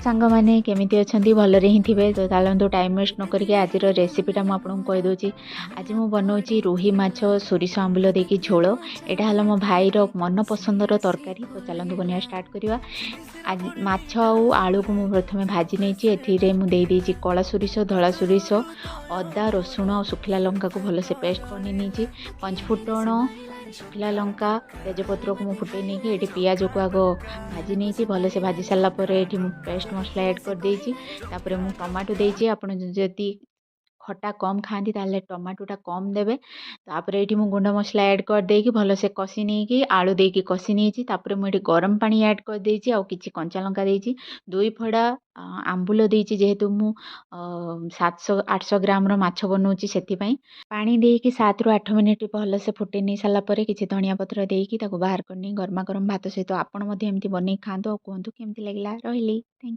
सांग मैंने केमिति अछंती भलरे ही थिबे तो चलतु टाइम वेस्ट न करके आज रेसिपीटा मुझे आपको कहीदे। आज मुझे बनाऊँगी रोही माछ सोरिष आंबुल देकी झोल। यहाँ है मो भाईर मन पसंदर तरकारी। तो चलतु बनिया स्टार्ट करवा। आज माछ आउ आलू को मुझे प्रथम भाजी नहीं मुझे कला सोरिष धला सोरिष अदा रसुण और सुखला लंका को भलसे पेस्ट बनी नहीं पंचफुटण शुखला लंका तेजपत्र को मुझे फुटे नहीं ये पियाज को आग भाजी नहीं भलसे भाजी सारापर ये पेस्ट मसला ऐड कर देछि। तापर मु टमाटो देछि आप जदि खटा कम खाती ताले टमाटोटा कम देवे। तापर ये गुंड मसला ऐड कर देकी भलसे कषि नहीं आलू देकी कषि नहीं तापर मुझे गरम पानी ऐड कर देछि आउ किछि कंचा लंका देछि। दुई फड़ा आंबुल देछि जेहेतु मु 700-800 ग्राम माछ बनाऊँगी से पानी देकी 7 ରୁ 8 मिनिट भलसे फुटे नहीं सारापर किछि धनिया पत्र देकी ताको बाहर करनी गरमा गरम भात सहित आपण एमती बनै खातु और कहतु केमती लगिला रही। Thank you.